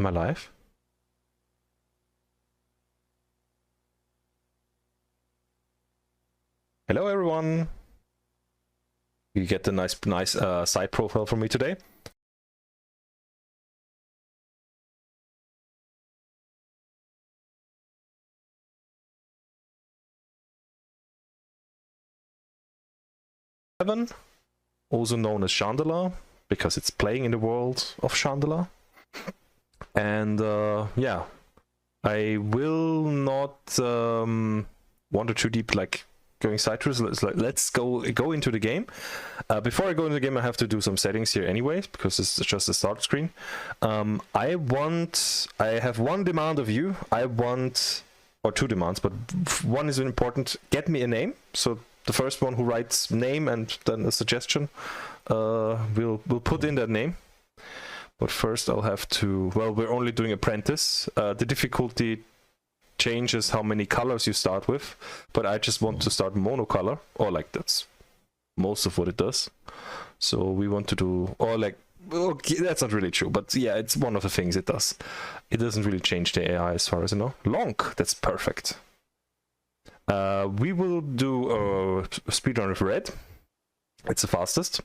Am I live? Hello everyone. You get the nice side profile from me today. Also known as Shandalar, because it's playing in the world of Shandalar. And yeah, I will not wander too deep, like going sideways. Let's go into the game. Before I go into the game, I have to do some settings here anyways, because it's just a start screen. I have one demand of you. Or two demands, but one is important. Get me a name. So the first one who writes name and then a suggestion, we'll put in that name. But first I'll have to, well, we're only doing apprentice. The difficulty changes how many colors you start with, but I just want to start monocolor, or like that's most of what it does. So we want to do, or like, okay, that's not really true, but yeah, it's one of the things it does. It doesn't really change the AI as far as I know. Long, that's perfect. We will do a speedrun with red. It's the fastest.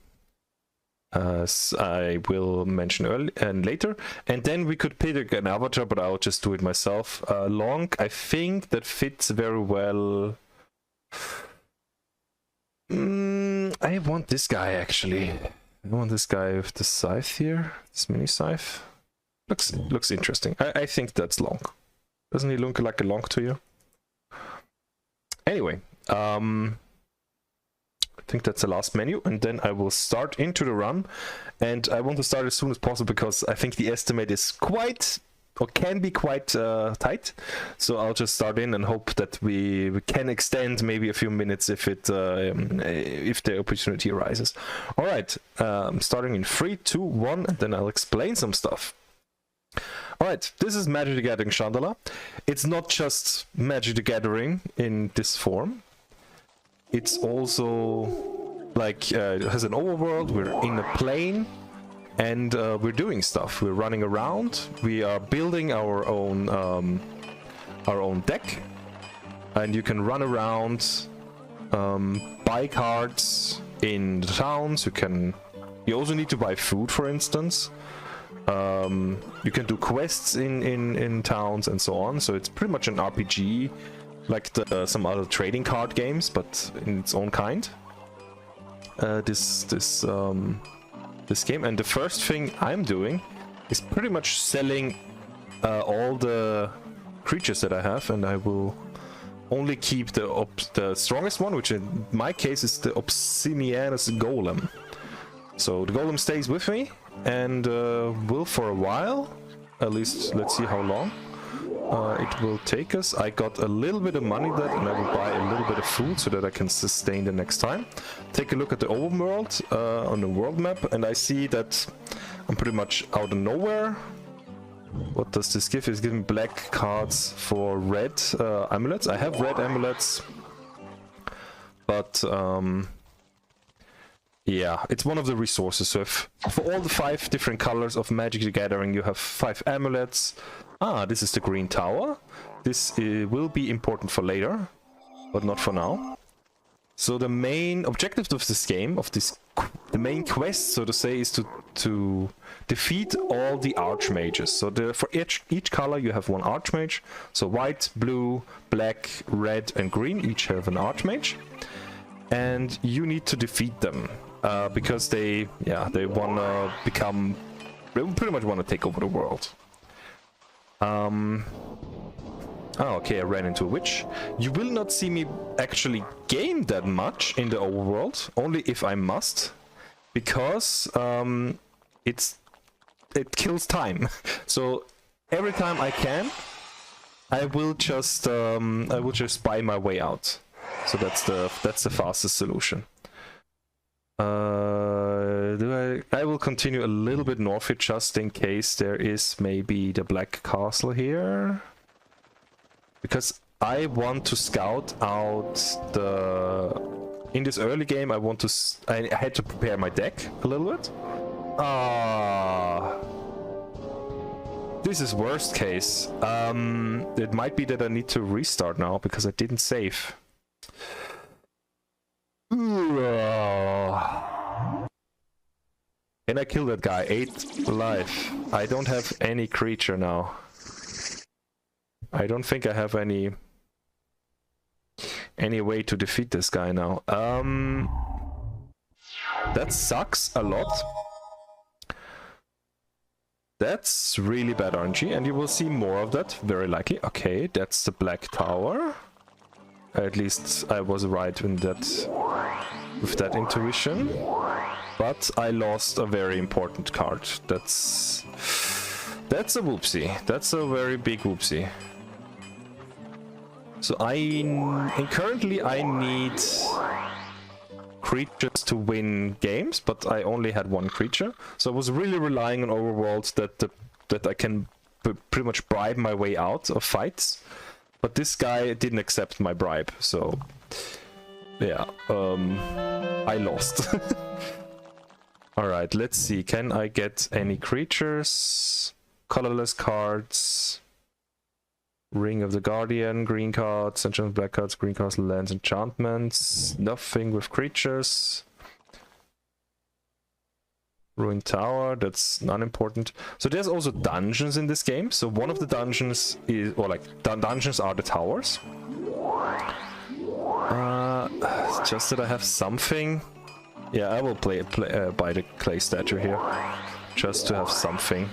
I will mention early and later, and then we could pick an avatar, but I'll just do it myself. Long, I think that fits very well. I want this guy actually. I want this guy with the scythe here, this mini scythe. Looks interesting. I think that's long. Doesn't he look like a long to you? Anyway, I think that's the last menu, and then I will start into the run. And I want to start as soon as possible because I think the estimate is quite, or can be quite tight. So I'll just start in and hope that we can extend maybe a few minutes if the opportunity arises. All right, starting in 3, 2, 1, and then I'll explain some stuff. Alright, this is Magic the Gathering Shandalar. It's not just Magic the Gathering in this form. It's also like, it has an overworld, we're in a plane, and we're doing stuff. We're running around, we are building our own deck, and you can run around, buy cards in the towns. You also need to buy food, for instance. You can do quests in towns and so on, so it's pretty much an RPG, like some other trading card games, but in its own kind. This game, and the first thing I'm doing is pretty much selling all the creatures that I have, and I will only keep the strongest one, which in my case is the Obsidianus Golem. So the golem stays with me, and will for a while, at least. Let's see how long it will take us. I got a little bit of money that, and I will buy a little bit of food so that I can sustain the next time. Take a look at the overworld on the world map, and I see that I'm pretty much out of nowhere. What does this give? It's giving black cards for red amulets. I have red amulets, but yeah, it's one of the resources. So if for all the 5 different colors of Magic the Gathering, you have 5 amulets. Ah, this is the green tower. This will be important for later, but not for now. So the main objective of this game, the main quest, so to say, is to defeat all the archmages. So for each color you have one archmage. So white, blue, black, red, and green each have an archmage, and you need to defeat them. Because they wanna become, they pretty much wanna take over the world. Oh, okay, I ran into a witch. You will not see me actually game that much in the overworld, only if I must, because it kills time. So every time I can, I will just buy my way out. So that's the fastest solution. I will continue a little bit north here just in case there is maybe the Black Castle here, because I want to scout out in this early game. I had to prepare my deck a little bit. This is worst case. It might be that I need to restart now because I didn't save. Can I kill that guy? 8 alive. I don't have any creature now. I don't think I have any way to defeat this guy now. That sucks a lot. That's really bad RNG, and you will see more of that, very likely. Okay, that's the black tower. At least I was right in that, with that intuition. But I lost a very important card. That's a whoopsie. That's a very big whoopsie. So currently I need creatures to win games, but I only had one creature, so I was really relying on overworld that I can pretty much bribe my way out of fights, but this guy didn't accept my bribe, so yeah, I lost. Alright, let's see, can I get any creatures? Colorless cards, Ring of the Guardian, green cards, enchantment, black cards, green cards, lands, enchantments. Nothing with creatures. Ruined Tower, that's unimportant. So there's also dungeons in this game. So one of the dungeons is, or like, dungeons are the towers. Just that I have something. Yeah, I will buy the clay statue here, just to have something.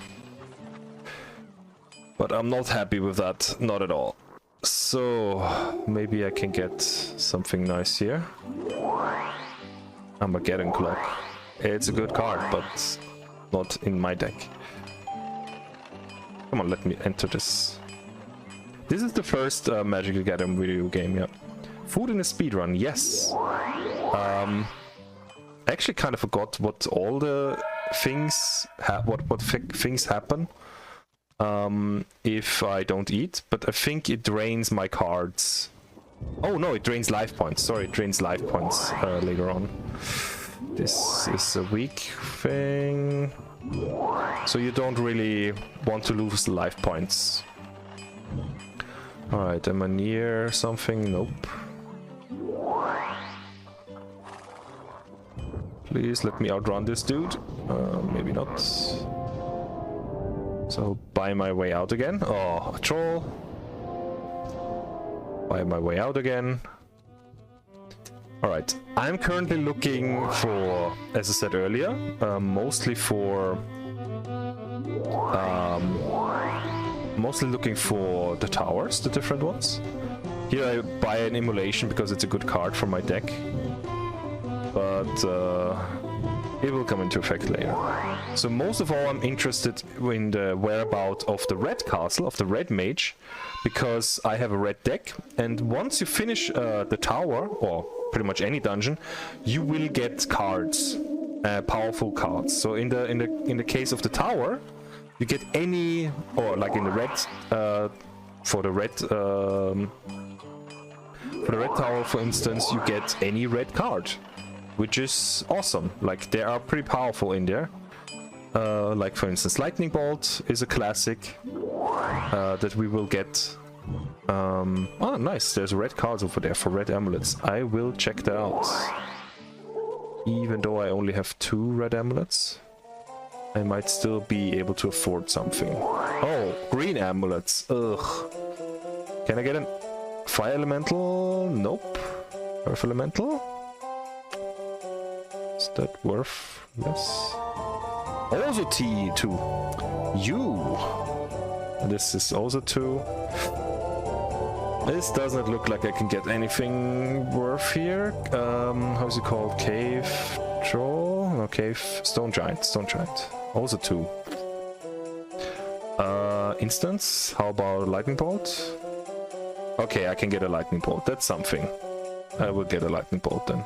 But I'm not happy with that, not at all. So maybe I can get something nice here. Armageddon Clock. It's a good card, but not in my deck. Come on, let me enter this. This is the first Magic the Gathering video game, yeah. Food in a speedrun, yes. I actually kind of forgot what all the things things happen if I don't eat, but I think it drains my cards. Oh no, it drains life points. Sorry, it drains life points later on. This is a weak thing. So you don't really want to lose life points. Alright, am I near something? Nope. Please let me outrun this dude. Maybe not. So buy my way out again. Oh, a troll. Buy my way out again. Alright, I'm currently looking for, as I said earlier, mostly looking for the towers, the different ones. Here I buy an Immolation because it's a good card for my deck. But it will come into effect later. So most of all I'm interested in the whereabouts of the red castle, of the red mage, because I have a red deck, and once you finish the tower, or pretty much any dungeon, you will get cards, powerful cards. So in the case of the tower, you get any, or like in the red, for the red tower, for instance, you get any red card, which is awesome. Like, they are pretty powerful in there. Like for instance, Lightning Bolt is a classic that we will get. Oh, nice. There's red cards over there for red amulets. I will check that out. Even though I only have 2 red amulets, I might still be able to afford something. Oh, green amulets. Ugh. Can I get a fire elemental? Nope. Earth elemental? Is that worth less? Also T2. You. This is also 2. This doesn't look like I can get anything worth here. How's it called? Cave Troll? No, Cave Stone Giant. Stone Giant. Also 2. Instance? How about Lightning Bolt? Okay, I can get a Lightning Bolt. That's something. I will get a Lightning Bolt then.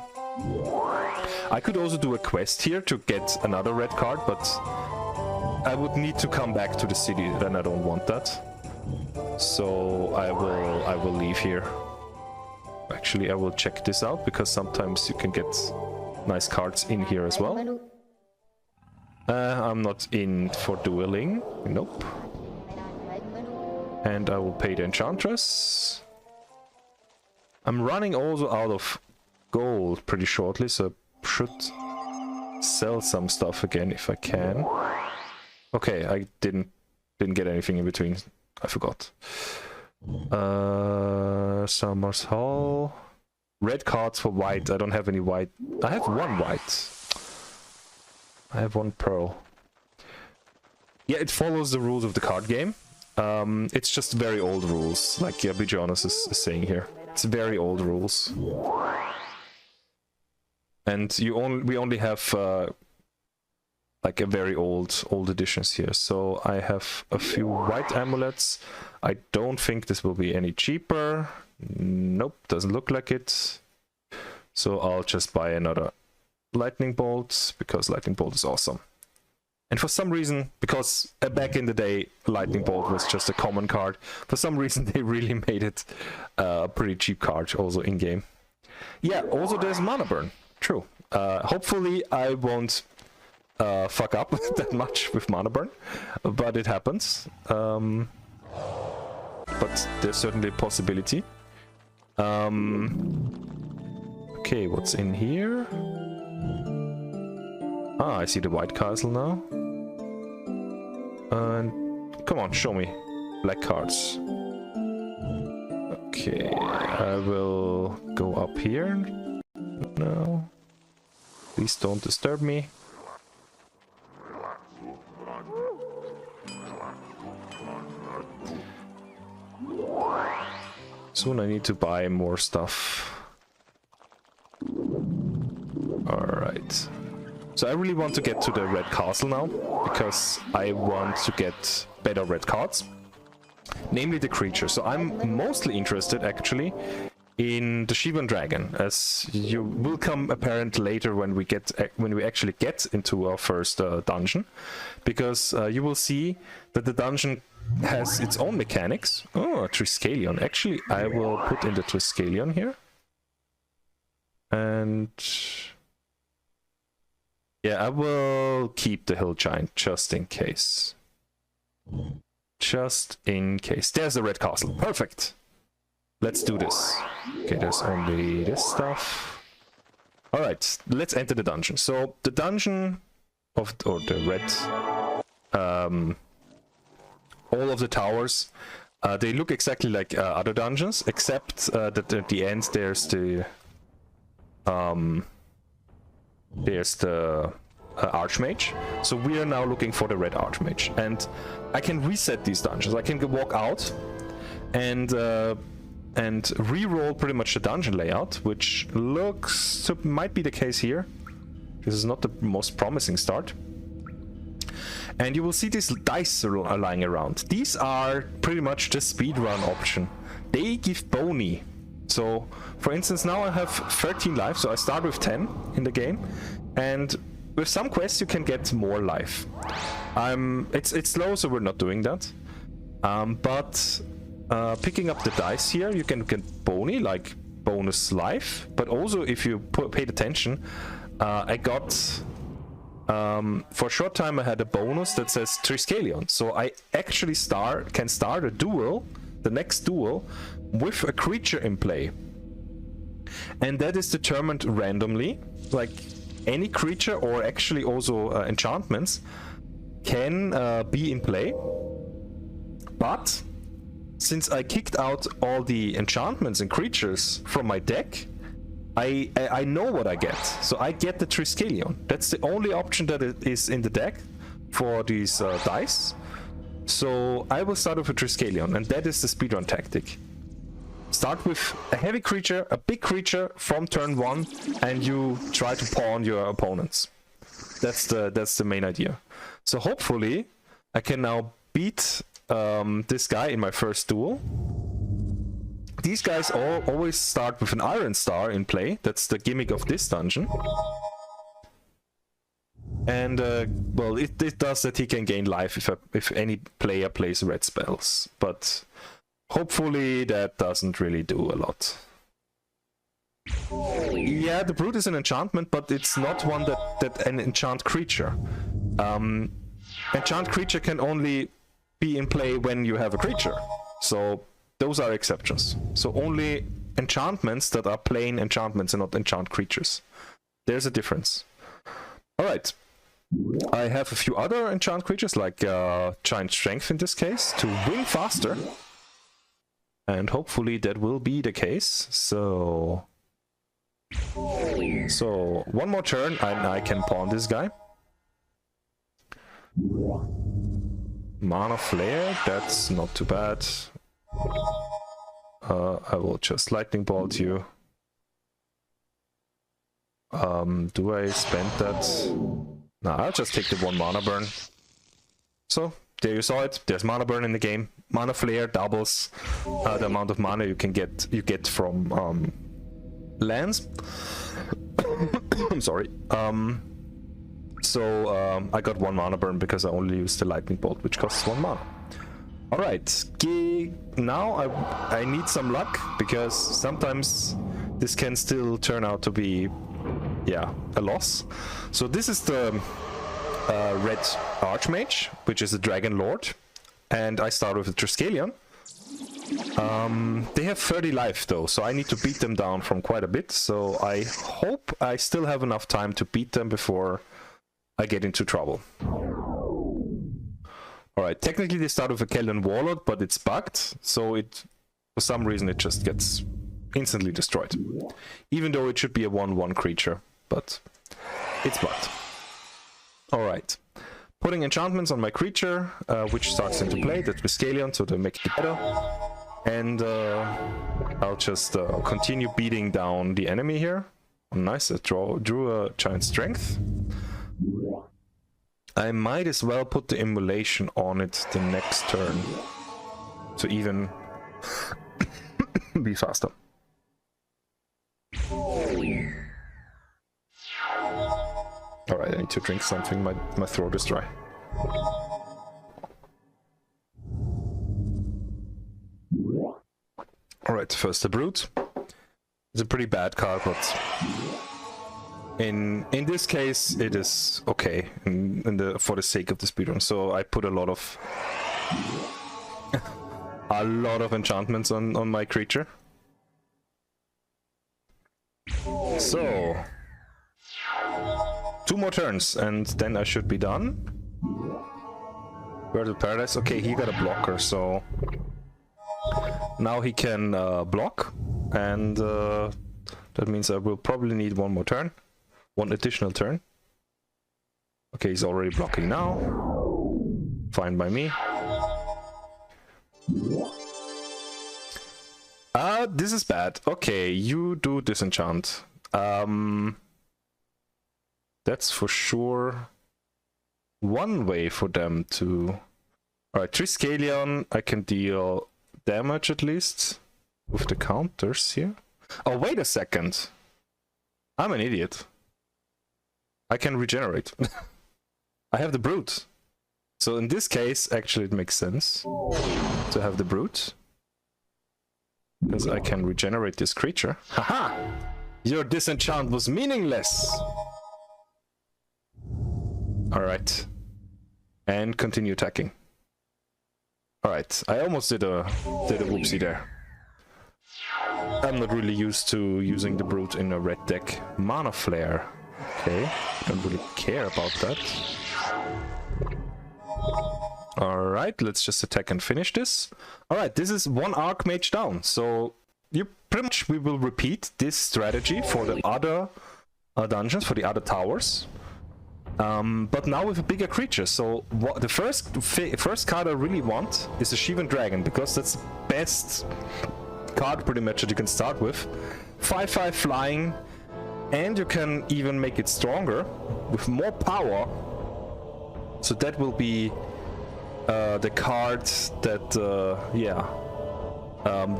I could also do a quest here to get another red card, but I would need to come back to the city, and I don't want that. So I will leave here. Actually, I will check this out, because sometimes you can get nice cards in here as well. I'm not in for dueling. Nope. And I will pay the enchantress. I'm running also out of gold pretty shortly, so I should sell some stuff again if I can. Okay, I didn't get anything in between. I forgot. Summer's Hall. Red cards for white. I don't have any white. I have one white. I have one pearl. Yeah, it follows the rules of the card game. It's just very old rules, like Bijonas is saying here. It's very old rules. And we only have like a very old editions here. So I have a few white amulets. I don't think this will be any cheaper. Nope, doesn't look like it. So I'll just buy another lightning bolt, because lightning bolt is awesome. And for some reason, because back in the day lightning bolt was just a common card, for some reason they really made it a pretty cheap card also in game. Yeah, also there's mana burn. True. Hopefully I won't fuck up that much with mana burn, but it happens. But there's certainly a possibility. Okay, what's in here? Ah, I see the white castle now. And come on, show me black cards. Okay, I will go up here. No. Please don't disturb me. Soon I need to buy more stuff. Alright. So I really want to get to the red castle now, because I want to get better red cards. Namely the creature. So I'm mostly interested actually in the Shivan dragon, as you will come apparent later when we actually get into our first dungeon, because you will see that the dungeon has its own mechanics. Oh, a Triskelion. Actually, I will put in the Triskelion here. And yeah, I will keep the hill giant just in case. Just in case. There's the red castle. Perfect. Let's do this. Okay, there's only this stuff. Alright, let's enter the dungeon. So the dungeon of the red all of the towers, they look exactly like other dungeons, except that at the end there's the Archmage. So we are now looking for the red Archmage, and I can reset these dungeons. I can walk out and re-roll pretty much the dungeon layout, which might be the case here. This is not the most promising start. And you will see these dice are lying around. These are pretty much the speedrun option. They give boni. So, for instance, now I have 13 life, so I start with 10 in the game, and with some quests you can get more life. It's slow, so we're not doing that. But picking up the dice here, you can get boni, like bonus life, but also if you paid attention, I got... for a short time I had a bonus that says Triskelion, so I actually can start a duel, the next duel, with a creature in play. And that is determined randomly, like any creature or actually also enchantments can be in play. But since I kicked out all the enchantments and creatures from my deck, I know what I get. So I get the Triskelion. That's the only option that is in the deck for these dice. So I will start with a Triskelion, and that is the speedrun tactic. Start with a heavy creature, a big creature from turn 1, and you try to pawn your opponents. That's the main idea. So hopefully I can now beat this guy in my first duel. These guys always start with an Iron Star in play. That's the gimmick of this dungeon. And well, it does that he can gain life if any player plays red spells, but hopefully that doesn't really do a lot. Yeah, the Brute is an enchantment, but it's not one that an enchant creature. Enchant creature can only be in play when you have a creature. So those are exceptions. So only enchantments that are plain enchantments and not enchant creatures. There's a difference. All right. I have a few other enchant creatures, like Giant Strength in this case, to win faster. And hopefully that will be the case. So one more turn and I can pawn this guy. Mana Flare, that's not too bad. I will just Lightning Bolt you. Do I spend that? No, I'll just take the 1 mana burn. So, there you saw it. There's mana burn in the game. Mana Flare doubles the amount of mana you get from lands. I'm sorry. I got 1 mana burn because I only used the Lightning Bolt, which costs 1 mana. Alright, now I need some luck, because sometimes this can still turn out to be, yeah, a loss. So this is the Red Archmage, which is a Dragon Lord, and I start with a Triskelion. They have 30 life though, so I need to beat them down from quite a bit, so I hope I still have enough time to beat them before I get into trouble. Alright, technically they start with a Kellan Warlord, but it's bugged, so for some reason it just gets instantly destroyed. Even though it should be a 1/1 creature, but it's bugged. Alright, putting enchantments on my creature, which starts into play, that's Triskelion, so to make it better. And I'll just continue beating down the enemy here. Oh, nice, I drew a Giant Strength. I might as well put the Immolation on it the next turn to even be faster. Alright, I need to drink something, my throat is dry. Alright, first the Brute. It's a pretty bad card, but in this case it is okay for the sake of the speedrun. So I put a lot of enchantments on my creature. So 2 more turns and then I should be done. Bird of Paradise. Okay, he got a blocker, so now he can block, and that means I will probably need 1 more turn. 1 additional turn. Okay, he's already blocking now. Fine by me. This is bad. Okay, you do disenchant. That's for sure one way for them to... Alright, Triskelion, I can deal damage at least with the counters here. Oh, wait a second. I'm an idiot. I can regenerate. I have the Brute. So in this case, actually it makes sense to have the Brute. Because I can regenerate this creature. Haha! Your disenchant was meaningless! Alright. And continue attacking. Alright, I almost did a whoopsie there. I'm not really used to using the Brute in a red deck. Mana Flare. Okay, don't really care about that. Alright, let's just attack and finish this. Alright, this is 1 Archmage down, so pretty much we will repeat this strategy for the other dungeons, for the other towers. But now with a bigger creature. So the first card I really want is a Shivan Dragon, because that's the best card pretty much that you can start with. 5/5 flying, and you can even make it stronger with more power. So that will be the card that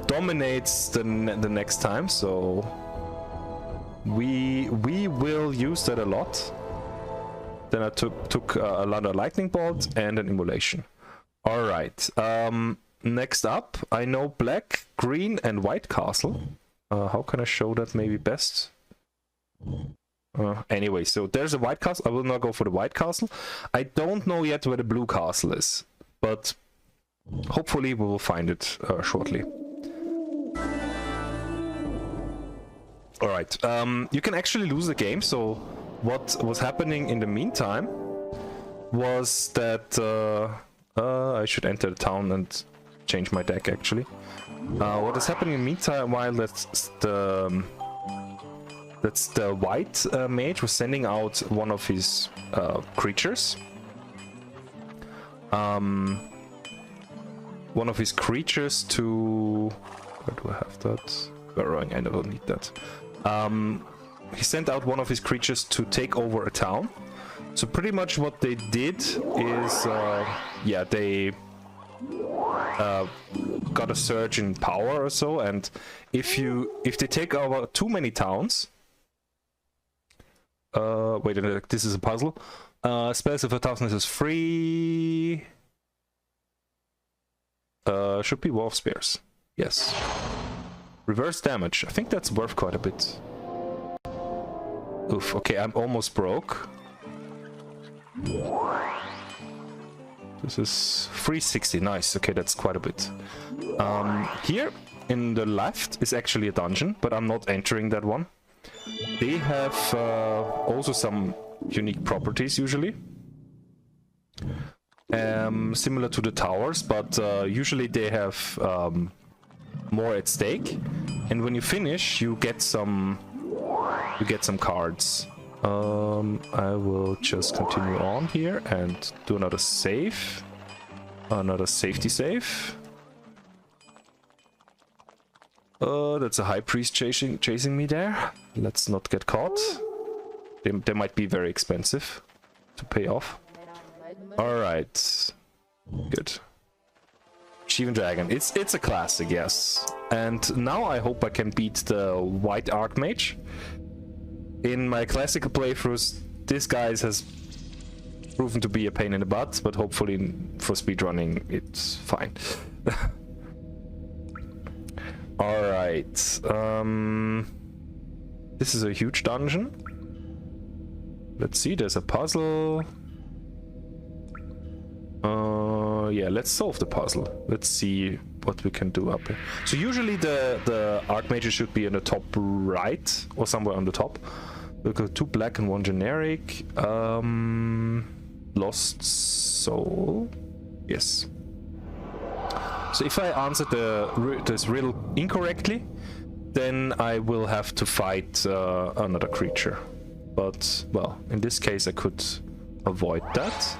dominates the next time. So we will use that a lot. Then I took another Lightning Bolt and an Immolation. Alright, next up, I know Black, Green and White Castle. How can I show that maybe best? Anyway, so there's a White Castle. I will not go for the White Castle. I don't know yet where the Blue Castle is, but hopefully we will find it shortly. Alright, you can actually lose the game, so what was happening in the meantime was that I should enter the town and change my deck actually. What is happening in the meantime while that's the white mage was sending out one of his creatures. One of his creatures to... Where do I have that? Burrowing, I don't need that. He sent out one of his creatures to take over a town. So pretty much what they did is, yeah, they got a surge in power or so, and if they take over too many towns, wait a minute, this is a puzzle. Spells of 1000 is free. Should be Wolf Spears. Yes. Reverse damage. I think that's worth quite a bit. Oof, okay, I'm almost broke. This is 360, nice. Okay, that's quite a bit. Here in the left is actually a dungeon, but I'm not entering that one. They have also some unique properties usually. Similar to the towers, but usually they have more at stake. And when you finish, you get some cards. I will just continue on here and do another save. Another safety save. That's a high priest chasing me there. Let's not get caught. They might be very expensive to pay off. Alright. Good. Shivan Dragon. It's a classic, yes. And now I hope I can beat the White Archmage. In my classical playthroughs, this guy has proven to be a pain in the butt, but hopefully for speedrunning it's fine. Alright. This is a huge dungeon. Let's see, there's a puzzle. Yeah, let's solve the puzzle. Let's see what we can do up here. So usually the Archmage should be in the top right or somewhere on the top. We'll go 2 black and 1 generic. Lost soul. Yes. So if I answer this riddle incorrectly, then I will have to fight another creature. But, well, in this case I could avoid that.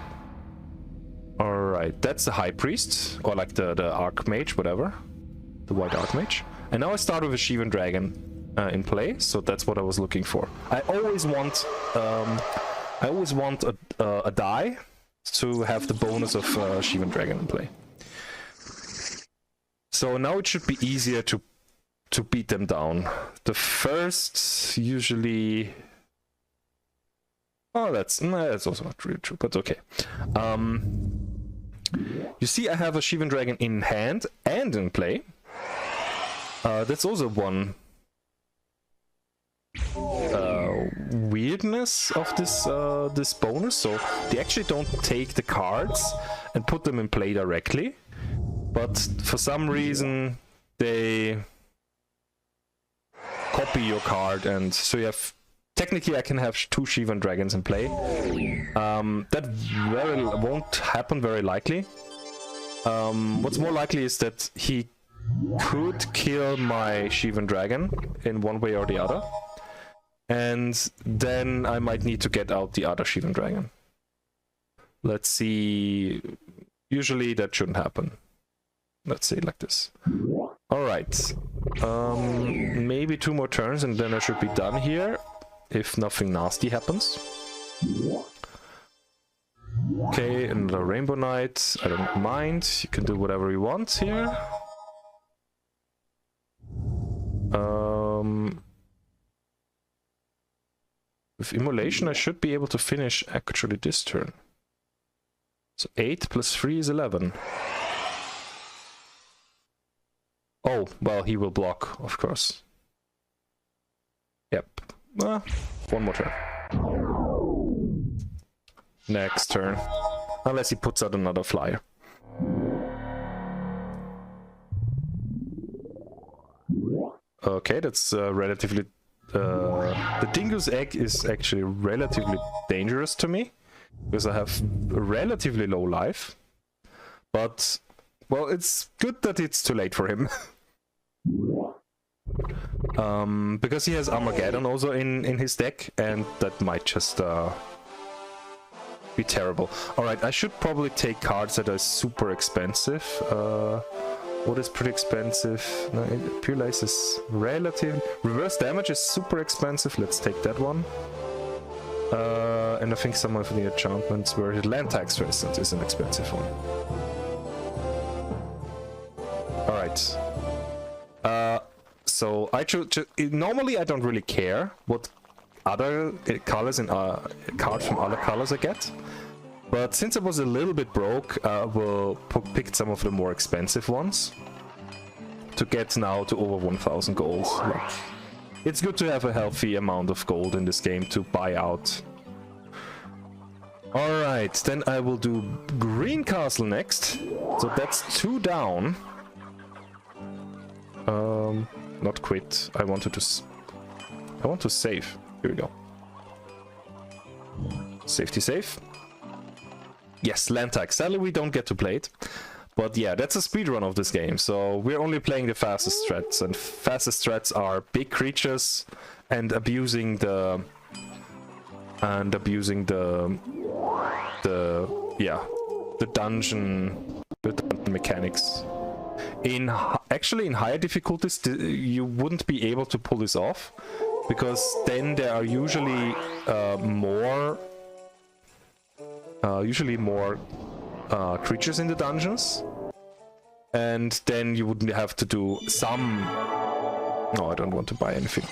Alright, that's the High Priest, or like the Archmage, whatever. The White Archmage. And now I start with a Shivan Dragon in play, so that's what I was looking for. I always want a die to have the bonus of Shivan Dragon in play. So now it should be easier to beat them down. The first usually... Oh, that's also not really true, but okay. You see I have a Shivan Dragon in hand and in play. That's also one weirdness of this bonus. So they actually don't take the cards and put them in play directly, but for some reason they copy your card, and so you have... Technically, I can have 2 Shivan Dragons in play. That won't happen very likely. What's more likely is that he could kill my Shivan Dragon in one way or the other. And then I might need to get out the other Shivan Dragon. Let's see. Usually that shouldn't happen. Let's say like this. Alright. Maybe 2 more turns and then I should be done here. If nothing nasty happens. Okay, another Rainbow Knight. I don't mind. You can do whatever you want here. With Immolation, I should be able to finish actually this turn. So 8 plus 3 is 11. Oh, well, he will block, of course. Yep. One more turn. Next turn. Unless he puts out another flyer. Okay, that's relatively... the dingo's egg is actually relatively dangerous to me, because I have a relatively low life. But, well, it's good that it's too late for him. Because he has Armageddon also in his deck, and that might just be terrible. Alright, I should probably take cards that are super expensive. What is pretty expensive? No, Pure Lace is relative. Reverse damage is super expensive. Let's take that one. And I think some of the enchantments where land tax, for instance, is an expensive one. Alright. So I normally I don't really care what other colors and cards from other colors I get. But since I was a little bit broke, I will pick some of the more expensive ones to get now to over 1000 gold. Like, it's good to have a healthy amount of gold in this game to buy out. Alright, then I will do Green Castle next. So that's 2 down. Not quit. I want to save. Here we go. Safety save. Yes, land tax. Sadly, we don't get to play it. But yeah, that's a speedrun of this game. So we're only playing the fastest threats. And fastest threats are big creatures and abusing the dungeon mechanics. Actually, in higher difficulties, you wouldn't be able to pull this off, because then there are usually more creatures in the dungeons, and then you wouldn't have to do some... No, I don't want to buy anything.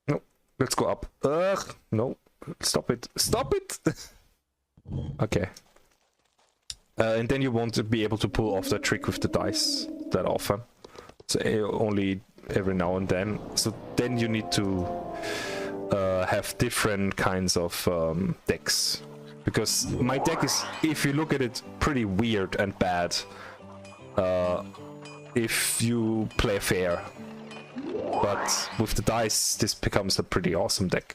No, let's go up. Ugh, no, stop it. Stop it! Okay. And then you won't be able to pull off that trick with the dice that often. So only every now and then. So then you need to have different kinds of decks. Because my deck is, if you look at it, pretty weird and bad. If you play fair. But with the dice, this becomes a pretty awesome deck.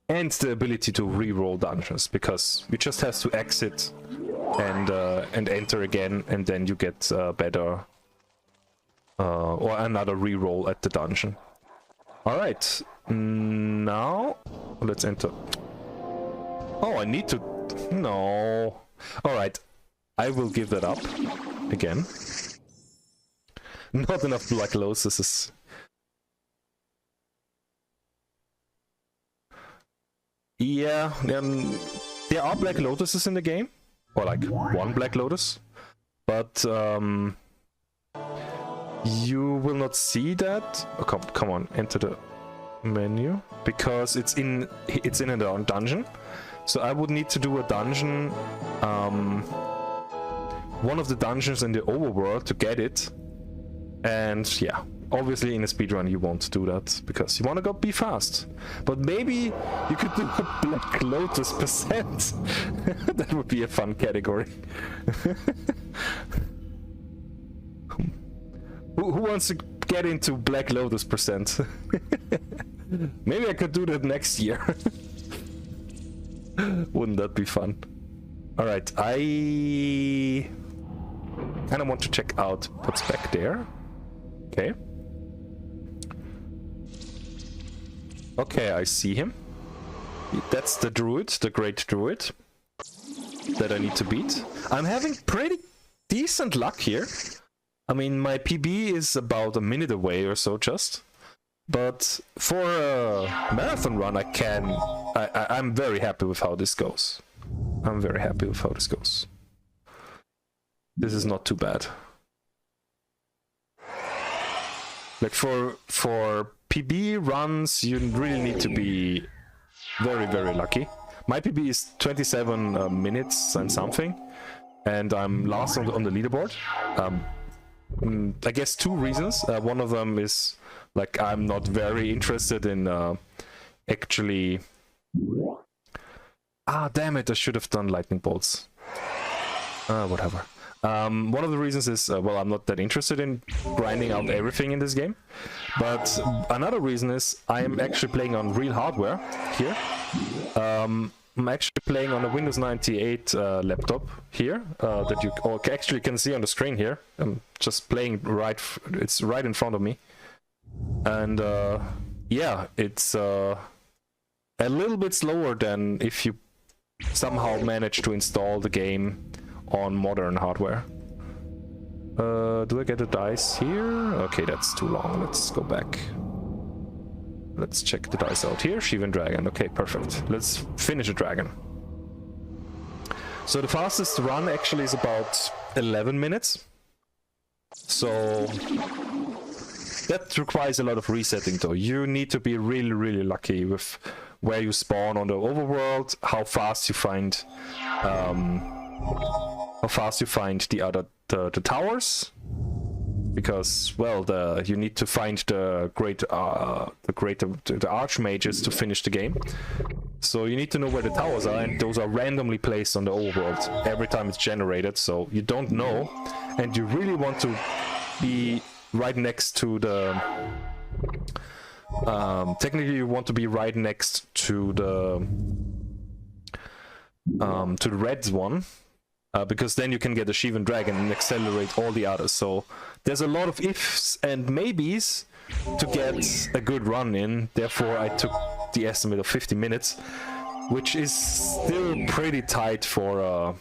And the ability to re-roll dungeons, because you just have to exit and enter again, and then you get better or another re-roll at the dungeon. All right, now let's enter. Oh, I need to. No. All right, I will give that up again. Not enough Black Lotuses. Yeah, there are Black Lotuses in the game, or like one Black Lotus, but you will not see that. Oh, come on, enter the menu, because it's in a dungeon. So I would need to do a dungeon, one of the dungeons in the overworld to get it, and yeah. Obviously, in a speedrun, you won't do that, because you want to be fast. But maybe you could do a Black Lotus percent. That would be a fun category. Who wants to get into Black Lotus percent? Maybe I could do that next year. Wouldn't that be fun? Alright, I kind of want to check out what's back there. Okay. Okay, I see him. That's the druid, the great druid, that I need to beat. I'm having pretty decent luck here. I mean, my PB is about a minute away or so just. But for a marathon run, I'm very happy with how this goes. I'm very happy with how this goes. This is not too bad. Like for PB runs, you really need to be very, very lucky. My PB is 27 minutes and something, and I'm last on the leaderboard. I guess 2 reasons. One of them is like I'm not very interested in actually. Ah, damn it! I should have done lightning bolts. Whatever. One of the reasons is, well, I'm not that interested in grinding out everything in this game. But another reason is I am actually playing on real hardware here. I'm actually playing on a Windows 98 laptop here that you actually can see on the screen here. I'm just playing it's right in front of me. And yeah, it's a little bit slower than if you somehow manage to install the game on modern hardware. Do I get a dice here? Okay, that's too long. Let's go back. Let's check the dice out here. Shivan Dragon. Okay, perfect. Let's finish a dragon. So the fastest run actually is about 11 minutes. So that requires a lot of resetting though. You need to be really, really lucky with where you spawn on the overworld, how fast you find the towers, because well, you need to find the archmages to finish the game. So you need to know where the towers are, and those are randomly placed on the overworld every time it's generated. So you don't know, and you really want to be right next to the. Technically, you want to be right next to the red one. Because then you can get a Shivan Dragon and accelerate all the others. So there's a lot of ifs and maybes to get a good run in. Therefore, I took the estimate of 50 minutes, which is still pretty tight for a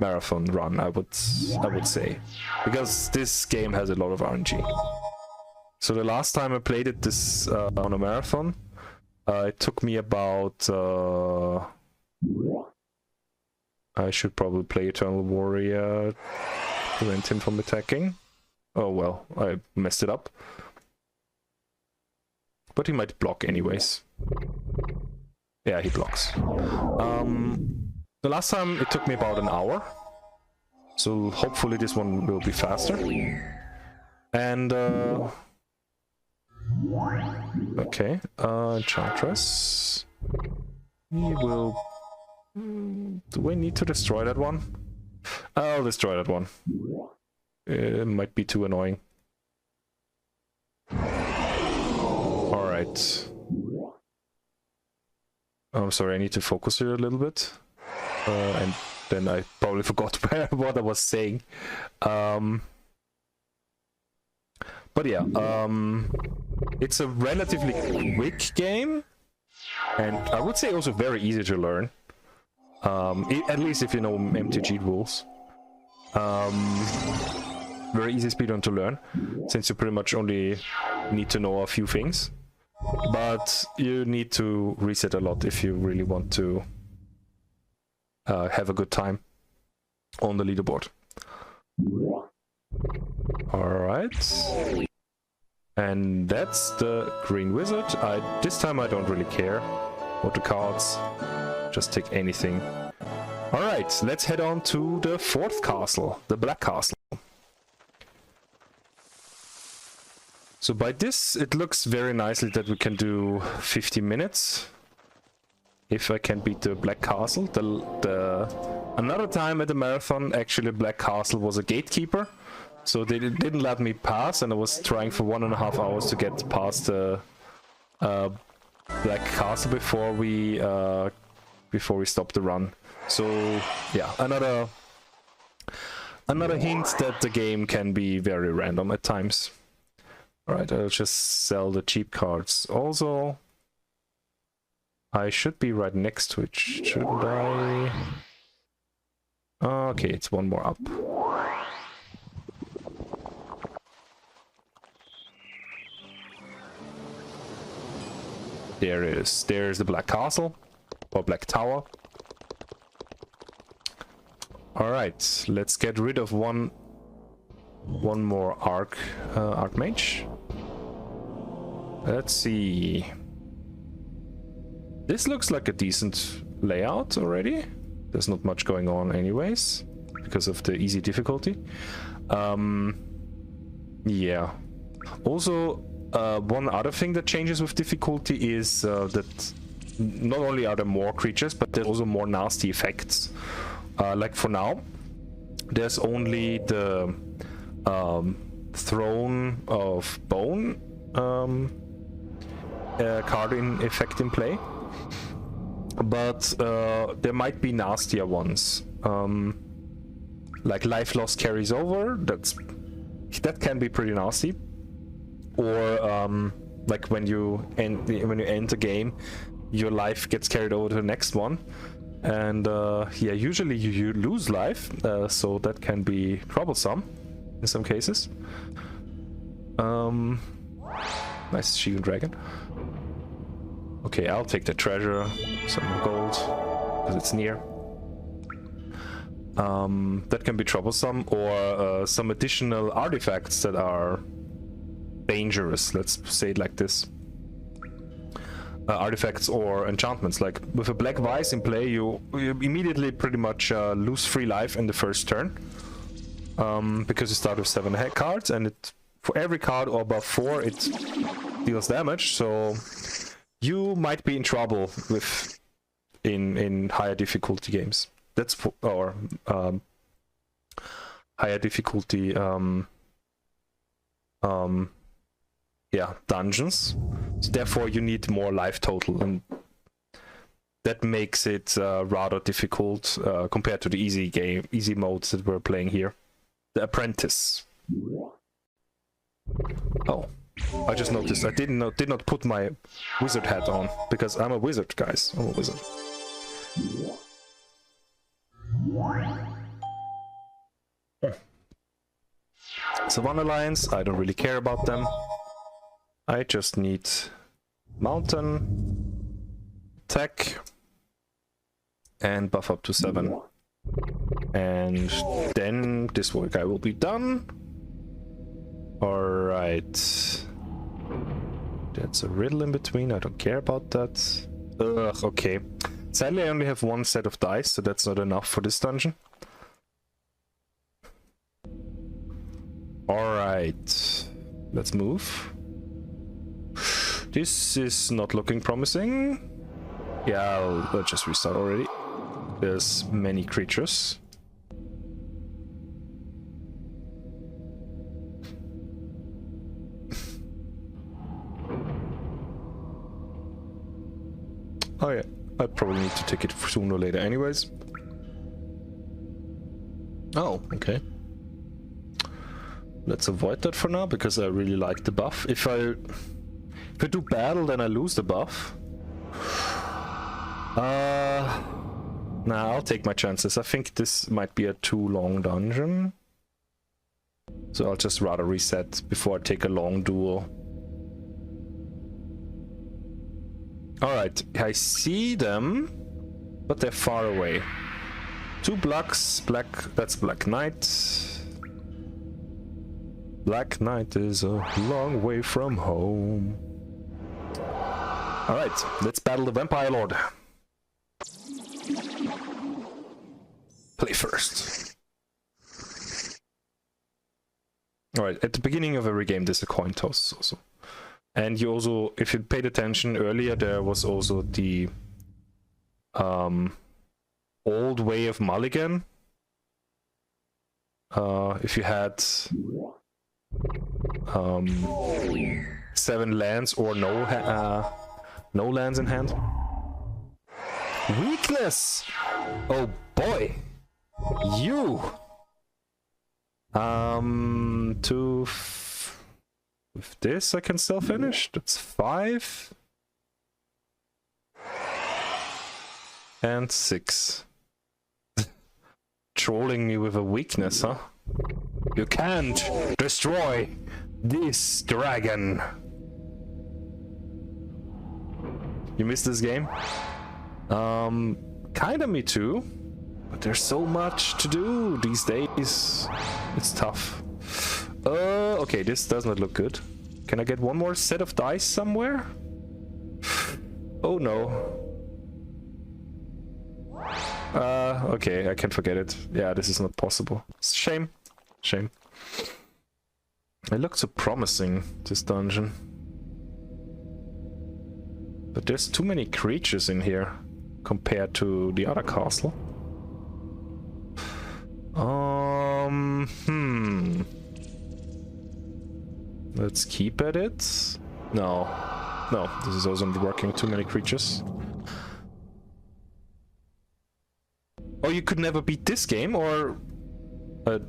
marathon run, I would say, because this game has a lot of RNG. So the last time I played it on a marathon, it took me about. I should probably play Eternal Warrior, prevent him from attacking. Oh well, I messed it up. But he might block anyways. Yeah, he blocks. The last time it took me about an hour. So hopefully this one will be faster. And okay, Enchantress. He will. Do I need to destroy that one? I'll destroy that one. It might be too annoying. Alright. I'm sorry, I need to focus here a little bit. And then I probably forgot what I was saying. But yeah, it's a relatively quick game. And I would say also very easy to learn. At least if you know MTG rules. Very easy speedrun to learn, since you pretty much only need to know a few things. But you need to reset a lot if you really want to have a good time on the leaderboard. Alright. And that's the Green Wizard. This time I don't really care about the cards. Just take anything. Alright, let's head on to the fourth castle, the Black Castle. So by this, it looks very nicely that we can do 50 minutes. If I can beat the Black Castle. Another time at the marathon, actually Black Castle was a gatekeeper. So they didn't let me pass, and I was trying for 1.5 hours to get past the Black Castle before we stop the run. So yeah, another hint that the game can be very random at times. Alright, I'll just sell the cheap cards. Also, I should be right next to it, shouldn't I? Okay, it's one more up. There it is. There's the Black Castle. Or Black Tower. Alright, let's get rid of one more Archmage. Let's see. This looks like a decent layout already. There's not much going on anyways, because of the easy difficulty. Yeah. Also, one other thing that changes with difficulty is that not only are there more creatures, but there's also more nasty effects. Like for now, there's only the Throne of Bone card in effect in play, but there might be nastier ones. Like Life Lost Carries Over, that can be pretty nasty. Or like when you end the game, your life gets carried over to the next one, and yeah, usually you lose life, so that can be troublesome in some cases. Nice shield dragon. Okay, I'll take the treasure, some gold, because it's near. That can be troublesome, or some additional artifacts that are dangerous, let's say it like this. Artifacts or enchantments, like with a Black Vice in play, you immediately pretty much lose 3 life in the first turn, because you start with 7 cards, and for every card or above 4 it deals damage, so you might be in trouble with in higher difficulty games. That's for our higher difficulty yeah, dungeons. So therefore you need more life total, and that makes it rather difficult compared to the easy modes that we're playing here. The Apprentice. Oh, I just noticed I did not put my wizard hat on, because I'm a wizard, guys. I'm a wizard. Savannah Lions, I don't really care about them. I just need mountain, attack, and buff up to 7. And then this guy will be done. Alright. That's a riddle in between, I don't care about that. Ugh, okay. Sadly I only have 1 set of dice, so that's not enough for this dungeon. Alright. Let's move. This is not looking promising. Yeah, I'll just restart already. There's many creatures. Oh yeah, I probably need to take it sooner or later anyways. Oh, okay. Let's avoid that for now, because I really like the buff. If I do battle, then I lose the buff. Nah, I'll take my chances. I think this might be a too long dungeon. So I'll just rather reset before I take a long duel. Alright, I see them, but they're far away. 2 blocks, that's Black Knight. Black Knight is a long way from home. Alright, let's battle the Vampire Lord. Play first. Alright, at the beginning of every game there's a coin toss also. And you also, if you paid attention earlier, there was also the old way of mulligan. If you had 7 lands or no lands in hand. Weakness! Oh boy! You! With this I can still finish. That's 5. And 6. Trolling me with a weakness, huh? You can't destroy this dragon. You missed this game? Kinda me too. But there's so much to do these days. It's tough. Okay, this does not look good. Can I get 1 more set of dice somewhere? Oh no. Okay, I can forget it. Yeah, this is not possible. Shame. Shame. It looked so promising, this dungeon. But there's too many creatures in here compared to the other castle. Let's keep at it. No, this is also not working. Too many creatures. Oh, you could never beat this game, or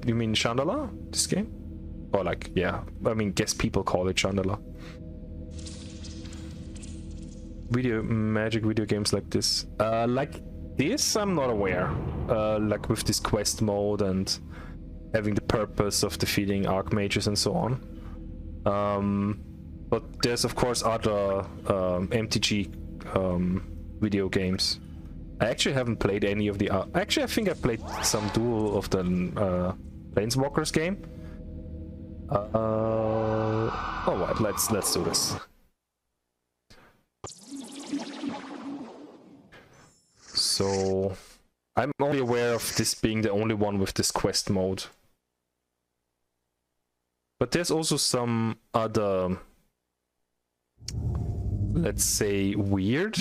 you mean Shandalar? This game? Or like, yeah, I mean, guess people call it Shandalar. Magic video games like this. Like this, I'm not aware. Like with this quest mode and having the purpose of defeating archmages and so on. But there's of course other MTG video games. I actually haven't played any of the... actually, I think I played some Duel of the Planeswalkers game. Alright, let's do this. So... I'm only aware of this being the only one with this quest mode. But there's also some other... let's say weird...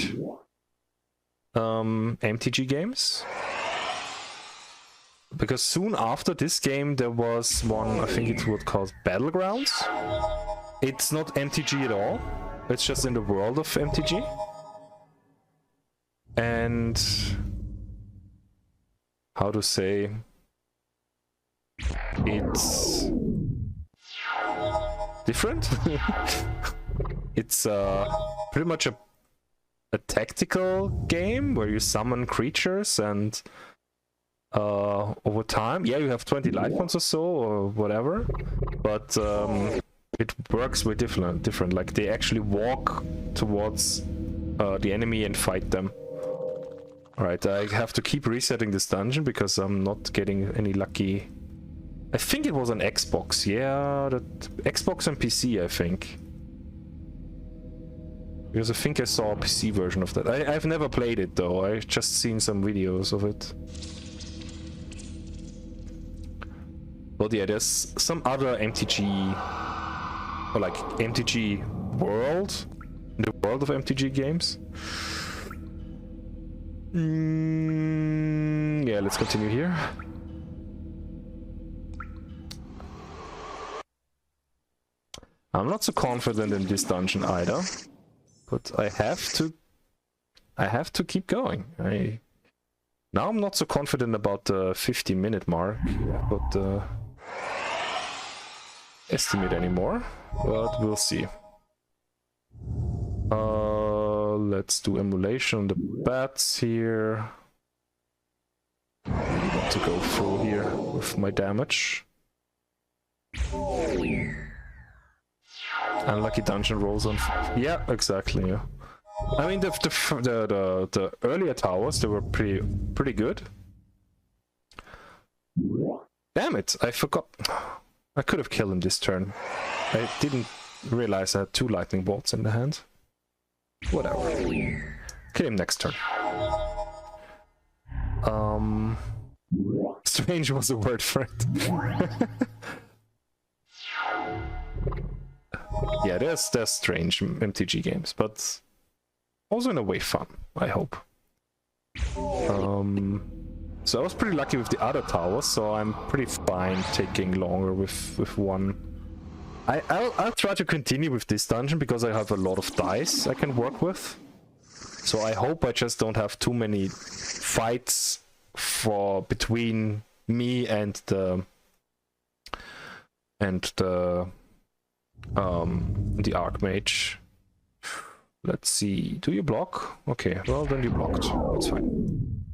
MTG games, because soon after this game there was one, I think it was called Battlegrounds. It's not MTG at all, it's just in the world of MTG, and how to say, it's different. It's pretty much a tactical game where you summon creatures and over time, yeah, you have 20 life points or so or whatever, but it works way different. Like they actually walk towards the enemy and fight them. Alright, I have to keep resetting this dungeon because I'm not getting any lucky. I think it was on Xbox, yeah, that Xbox and PC, I think. Because I think I saw a PC version of that. I've never played it though, I've just seen some videos of it. But yeah, there's some other MTG, or like MTG world, in the world of MTG games. Yeah, let's continue here. I'm not so confident in this dungeon either. But I have to keep going. Now I'm not so confident about the 50-minute mark, but estimate anymore. But we'll see. Let's do emulation on the bats here. I want to go through here with my damage. Unlucky dungeon rolls on... yeah, exactly, yeah. I mean, the earlier towers, they were pretty good. Damn it, I forgot. I could have killed him this turn. I didn't realize I had 2 lightning bolts in the hand. Whatever. Kill him next turn. Strange was a word for it. Yeah, there's strange MTG games, but also in a way fun, I hope. So I was pretty lucky with the other towers, so I'm pretty fine taking longer with one. I'll try to continue with this dungeon because I have a lot of dice I can work with. So I hope I just don't have too many fights between me and the Archmage. Let's see. Do you block? Okay, well then you blocked. That's fine.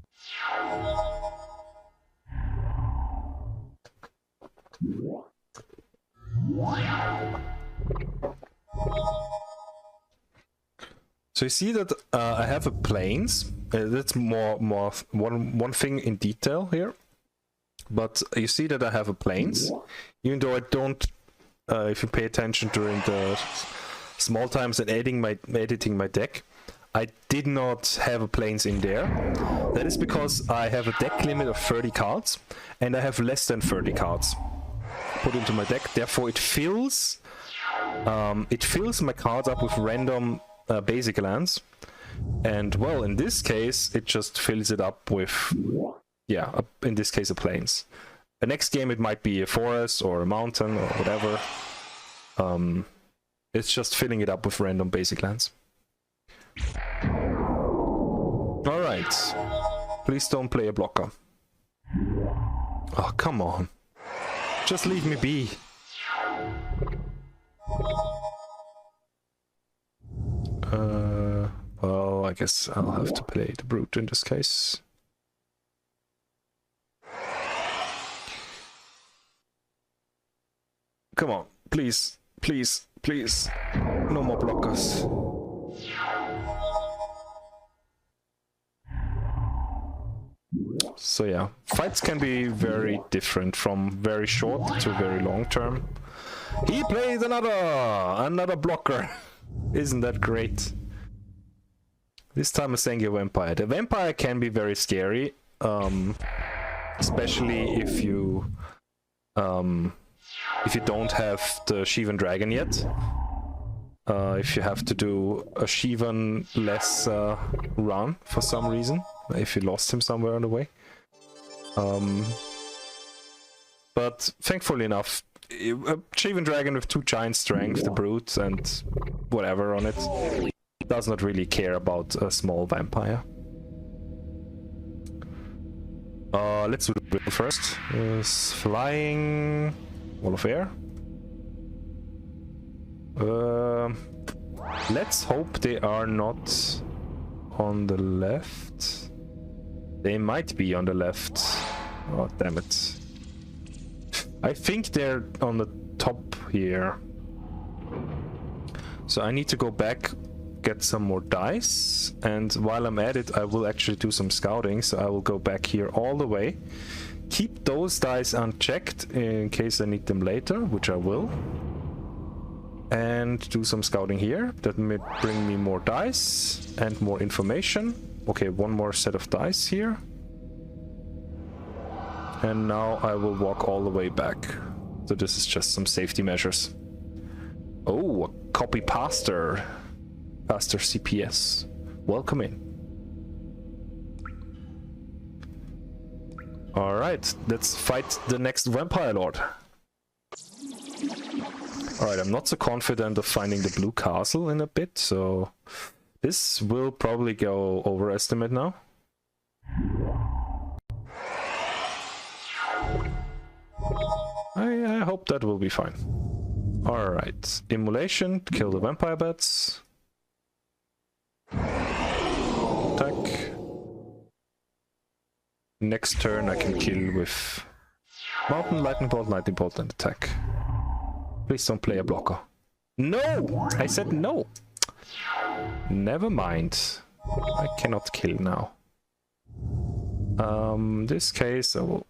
So you see that I have a planes. That's more one thing in detail here. But you see that I have a planes, even though I don't. If you pay attention during the small times and editing my deck, I did not have a planes in there. That is because I have a deck limit of 30 cards, and I have less than 30 cards put into my deck. Therefore, it fills my cards up with random basic lands, and well, in this case, it just fills it up with, yeah, in this case, a plains. The next game, it might be a forest or a mountain or whatever. It's just filling it up with random basic lands. Alright. Please don't play a blocker. Oh, come on. Just leave me be. Well, I guess I'll have to play the Brute in this case. Come on, please, please, please. No more blockers. So yeah, fights can be very different, from very short to very long term. He plays another blocker. Isn't that great? This time a Sengir Vampire. The Vampire can be very scary, especially if you don't have the Shivan Dragon yet. If you have to do a Shivan-less run for some reason, if you lost him somewhere on the way. But thankfully enough, a Shivan Dragon with 2 giant strength, the Brute, and whatever on it, does not really care about a small vampire. Let's do the Brute first. Flying Wall of Air. Let's hope they are not on the left. They might be on the left. Oh, damn it. I think they're on the top here. So I need to go back, get some more dice, and while I'm at it I will actually do some scouting. So I will go back here all the way, keep those dice unchecked in case I need them later, which I will, and do some scouting here. That may bring me more dice and more information. Okay, one more set of dice here. And now I will walk all the way back. So this is just some safety measures. Oh, a copy Pastor CPS. Welcome in. Alright, let's fight the next Vampire Lord. Alright, I'm not so confident of finding the blue castle in a bit, so this will probably go overestimate now. I hope that will be fine. Alright, Immolation, kill the vampire bats. Attack. Next turn I can kill with Mountain, Lightning Bolt, and attack. Please don't play a blocker. No! I said no! Never mind. I cannot kill now. In this case I will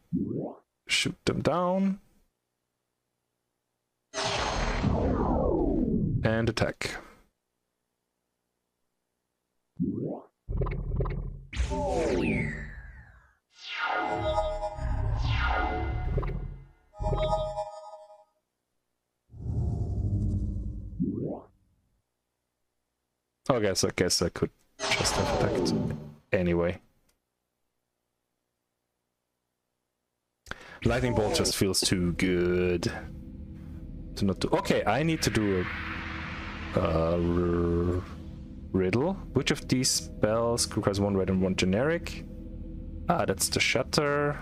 shoot them down. And attack. I guess I could just have attacked anyway. Lightning Bolt just feels too good to not do. Okay, I need to do a riddle. Which of these spells requires 1 red and 1 generic? Ah, that's the Shatter.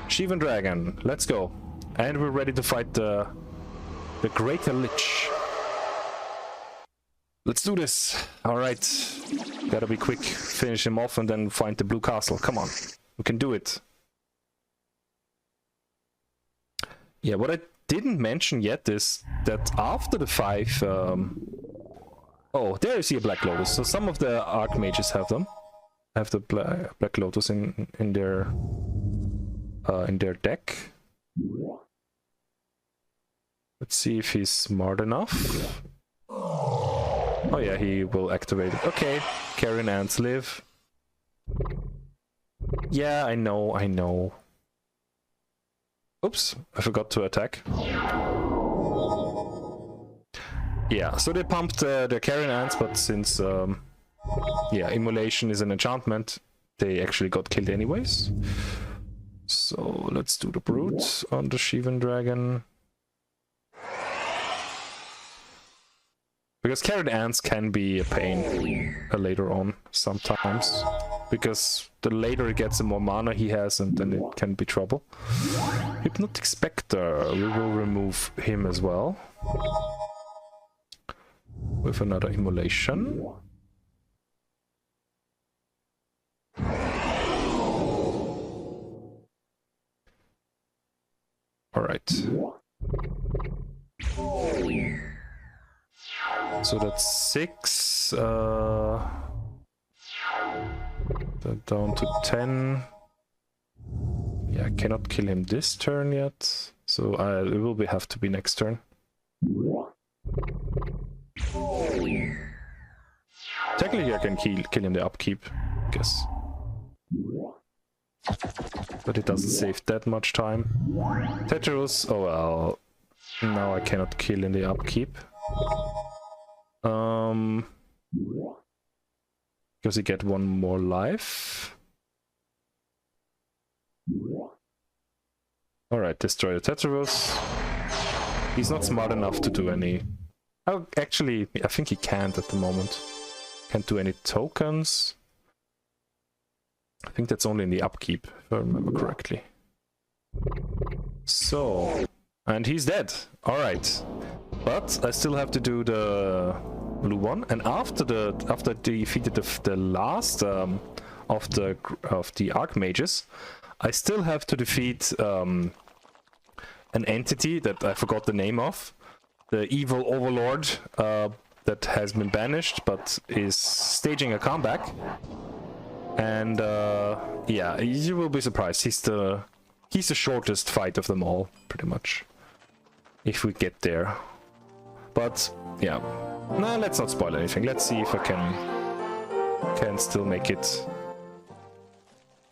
Shivan Dragon, let's go. And we're ready to fight the Greater Lich. Let's do this. Alright. Gotta be quick, finish him off, and then find the blue castle. Come on. We can do it. Yeah, what I didn't mention yet is that after the 5... Oh, there you see a Black Lotus. So some of the Archmages have them. Have the Black Lotus in their deck. Let's see if he's smart enough. Oh yeah, he will activate it. Okay, Carrion Ants live. Yeah, I know. Oops, I forgot to attack. Yeah, so they pumped the Carrion Ants, but since yeah, Immolation is an enchantment, they actually got killed anyways. So let's do the Brute on the Shivan Dragon. Because carrot ants can be a pain later on sometimes. Because the later it gets, the more mana he has, and then it can be trouble. Hypnotic Spectre, we will remove him as well. With another immolation. Alright. So that's 6. Down to 10. Yeah, I cannot kill him this turn yet. So it will have to be next turn. Technically I can kill him the upkeep, I guess. But it doesn't save that much time. Tetrus, oh well. Now I cannot kill in the upkeep. Because he get one more life. Alright, destroy the Tetrus. He's not smart enough to do any... Oh, actually, I think he can't at the moment. Can't do any tokens. I think that's only in the upkeep, if I remember correctly. So... And he's dead. Alright. But I still have to do the blue one. And after I defeated the last of the Archmages, I still have to defeat an entity that I forgot the name of. The evil overlord that has been banished but is staging a comeback. And yeah, you will be surprised. He's the shortest fight of them all, pretty much. If we get there. But yeah. No, let's not spoil anything. Let's see if I can still make it.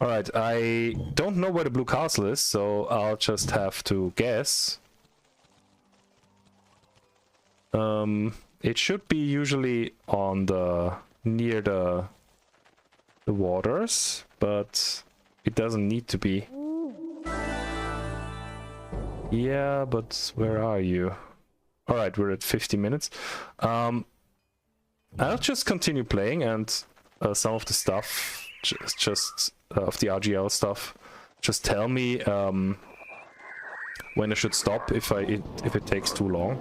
Alright, I don't know where the blue castle is, so I'll just have to guess. It should be usually on near the waters, but it doesn't need to be. Yeah, but where are you? Alright, we're at 50 minutes. I'll just continue playing, and some of the stuff, just of the RGL stuff, just tell me when I should stop if it takes too long.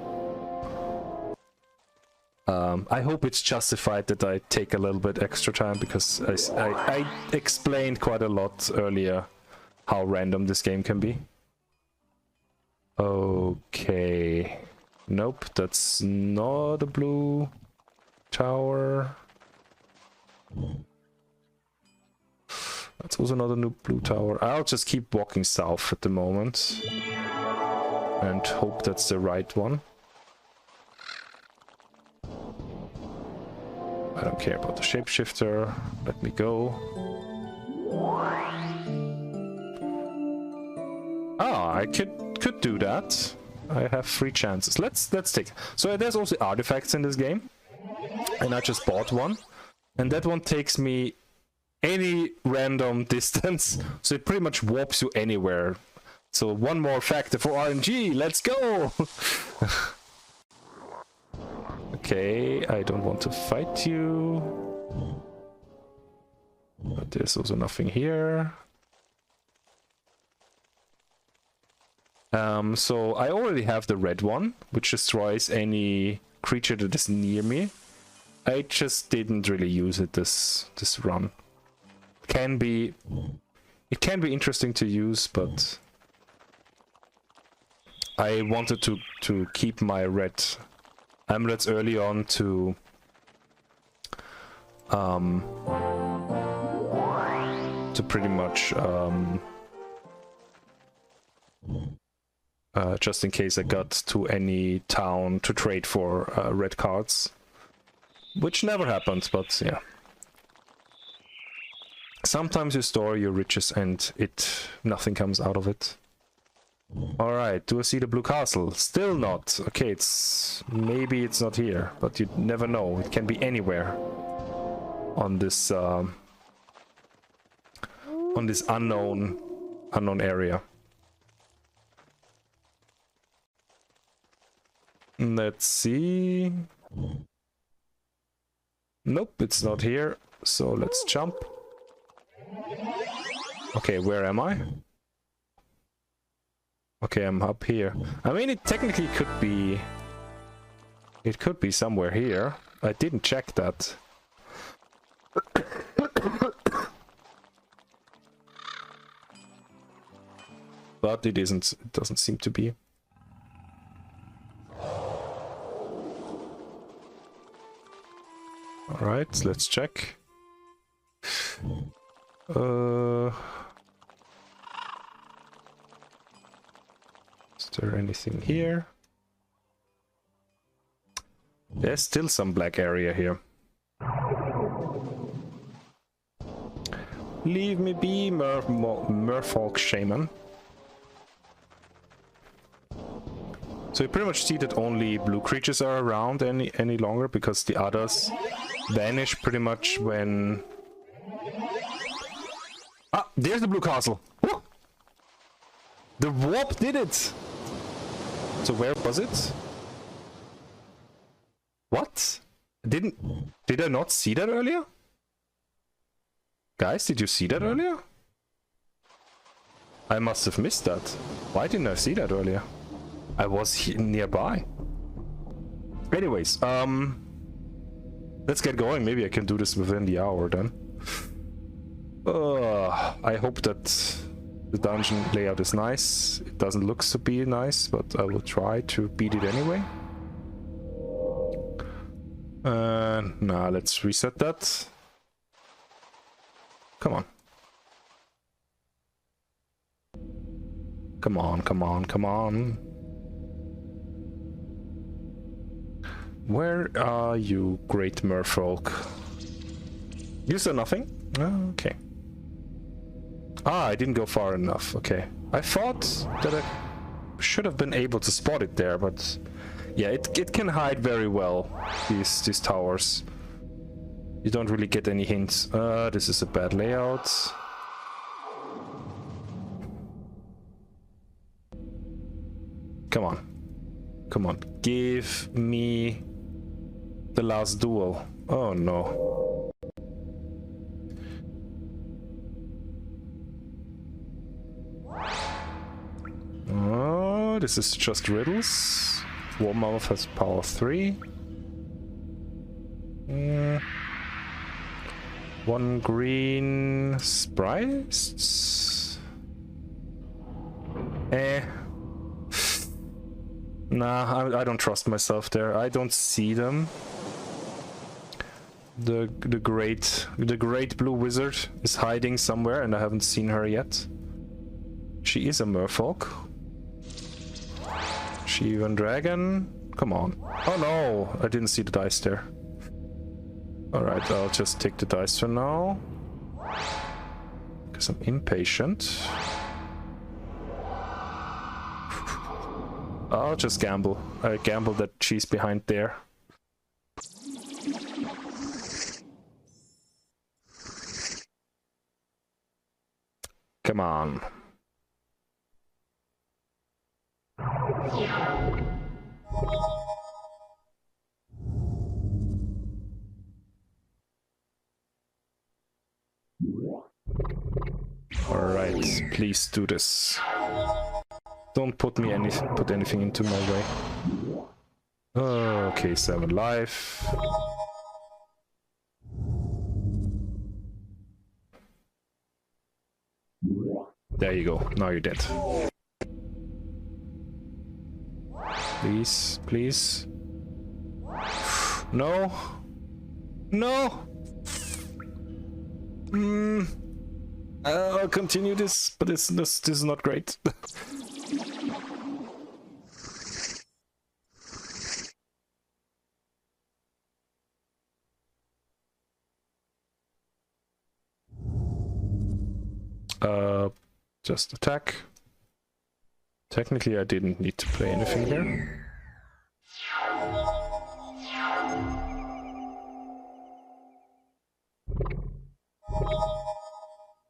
I hope it's justified that I take a little bit extra time, because I explained quite a lot earlier how random this game can be. Okay. Nope, that's not a blue tower. That's also not a new blue tower. I'll just keep walking south at the moment. And hope that's the right one. I don't care about the shapeshifter. Let me go. Ah, I could do that. I have 3 chances. Let's take. So there's also artifacts in this game, and I just bought one, and that one takes me any random distance, so it pretty much warps you anywhere. So one more factor for RNG. Let's go. Okay, I don't want to fight you, but there's also nothing here. So I already have the red one, which destroys any creature that is near me. I just didn't really use it this run. It can be interesting to use, but I wanted to keep my red amulets early on to pretty much just in case I got to any town to trade for red cards. Which never happens, but yeah. Sometimes you store your riches and nothing comes out of it. Alright, do I see the blue castle? Still not. Okay, maybe it's not here, but you never know. It can be anywhere on this unknown area. Let's see. Nope, it's not here. So let's jump. Okay, where am I? Okay, I'm up here. I mean, it technically could be... It could be somewhere here. I didn't check that. But it isn't. It doesn't seem to be. Alright, let's check. Is there anything here? There's still some black area here. Leave me be, Merfolk Shaman. So you pretty much see that only blue creatures are around any longer, because the others vanish pretty much when... Ah, there's the blue castle! Woo! The warp did it! So where was it? What? Did I not see that earlier? Guys, did you see that earlier? I must have missed that. Why didn't I see that earlier? I was nearby. Anyways, let's get going. Maybe I can do this within the hour then. I hope that the dungeon layout is nice. It doesn't look to be nice, but I will try to beat it anyway. Now let's reset that. Come on. Come on, come on, come on. Where are you, great merfolk? You saw nothing? Oh, okay. Ah, I didn't go far enough. Okay. I thought that I should have been able to spot it there, but yeah, it can hide very well, these towers. You don't really get any hints. This is a bad layout. Come on. Come on. Give me the last duel. Oh no. Oh, this is just riddles. Warmouth has power 3. One green sprites. Nah, I don't trust myself there. I don't see them. The great blue wizard is hiding somewhere, and I haven't seen her yet. She is a merfolk. Shivan dragon. Come on. Oh no, I didn't see the dice there. Alright, I'll just take the dice for now. Because I'm impatient. I'll just gamble. I gamble that she's behind there. Come on. Alright, please do this. Don't put anything into my way. Okay, 7 life. There you go. Now you're dead. Please, please. No. No. I'll continue this, but this is not great. Just attack. Technically, I didn't need to play anything here.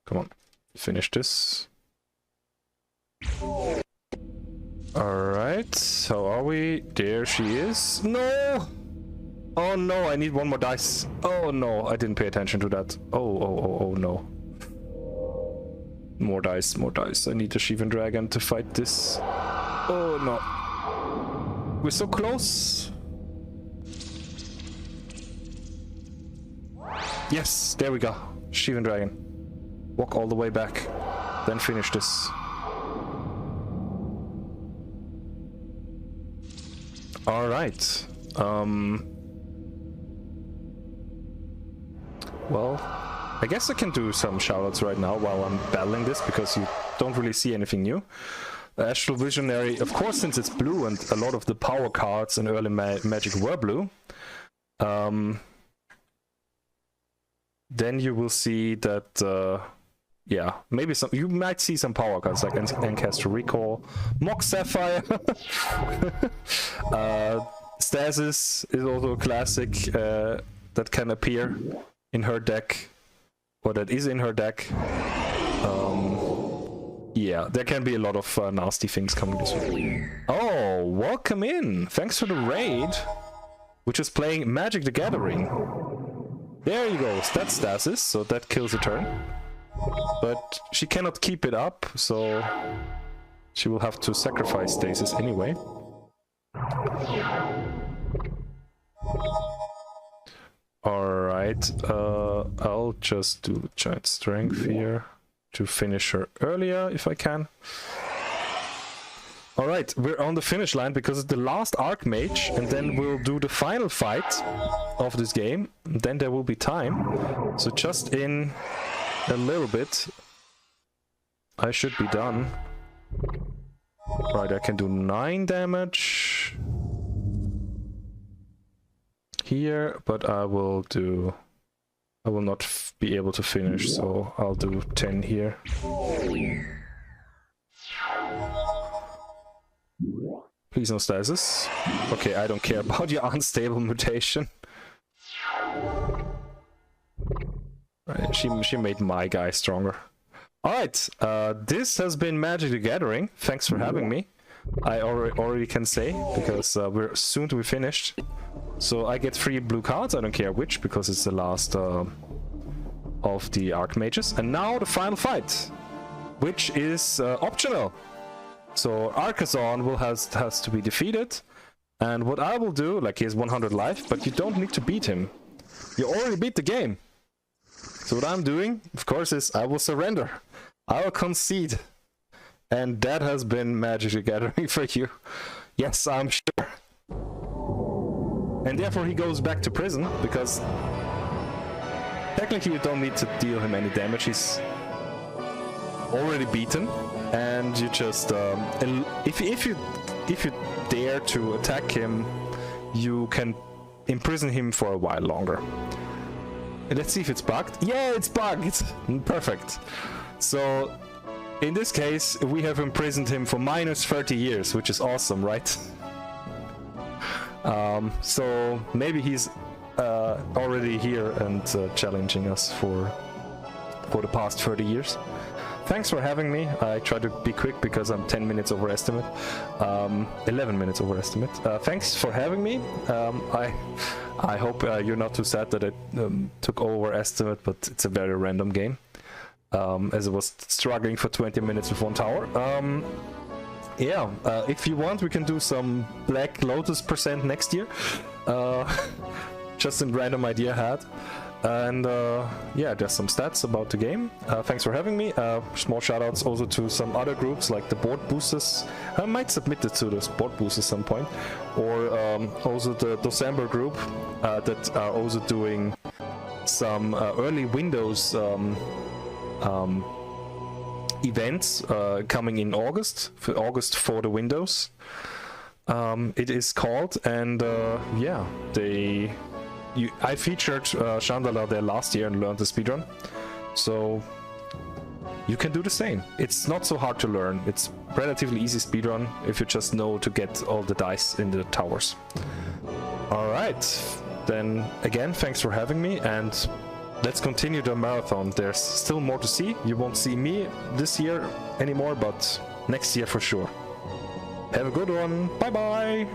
Come on, finish this. Alright, how are we? There she is. No! Oh no, I need one more dice. Oh no, I didn't pay attention to that. Oh no. More dice, more dice. I need a Shivan Dragon to fight this. Oh no. We're so close. Yes, there we go. Shivan Dragon. Walk all the way back. Then finish this. Alright. Well, I guess I can do some shoutouts right now while I'm battling this, because you don't really see anything new. Astral Visionary, of course, since it's blue and a lot of the power cards in early Magic were blue, then you will see that, yeah, maybe some, you might see some power cards like Encaster Recall, Mox Sapphire, Stasis is also a classic that can appear in her deck, or that is in her deck. Yeah, there can be a lot of nasty things coming this way. Oh, welcome in! Thanks for the raid, which is playing Magic the Gathering. There you go, that's Stasis, so that kills a turn. But she cannot keep it up, so she will have to sacrifice Stasis anyway. Alright, I'll just do Giant Strength here to finish her earlier if I can. Alright, we're on the finish line because it's the last Archmage, and then we'll do the final fight of this game. Then there will be time. So just in a little bit, I should be done. Right, I can do 9 damage here, but I will not be able to finish, so I'll do 10 here. Please no stasis. Okay, I don't care about your unstable mutation. Right, she made my guy stronger. Alright, this has been Magic the Gathering. Thanks for having me. I already can say, because we're soon to be finished. So I get 3 blue cards, I don't care which, because it's the last of the Archmages. And now the final fight, which is optional. So Archazon has to be defeated. And what I will do, like, he has 100 life, but you don't need to beat him. You already beat the game. So what I'm doing, of course, is I will surrender. I will concede. And that has been Magic the Gathering for you. Yes, I'm sure. And therefore he goes back to prison, because technically you don't need to deal him any damage. He's already beaten, and you just if you dare to attack him, you can imprison him for a while longer. And let's see if it's bugged. Yeah, it's bugged. It's perfect. So in this case, we have imprisoned him for minus 30 years, which is awesome, right? So maybe he's already here and challenging us for the past 30 years. Thanks for having me. I try to be quick because I'm 10 minutes over estimate. 11 minutes over estimate. Thanks for having me. I hope you're not too sad that I took over estimate, but it's a very random game. As I was struggling for 20 minutes with 1 tower. Yeah, if you want, we can do some Black Lotus % next year. Just a random idea I had. And yeah, just some stats about the game. Thanks for having me. Small shoutouts also to some other groups like the Board Boosters. I might submit it to the Board Boosters at some point. Or also the December group that are also doing some early Windows events coming in August for the Windows. It is called, and yeah, I featured Shandalar there last year and learned the speedrun, so you can do the same. It's not so hard to learn. It's relatively easy speedrun if you just know to get all the dice in the towers. Alright, then again, thanks for having me, and let's continue the marathon. There's still more to see. You won't see me this year anymore, but next year for sure. Have a good one. Bye bye.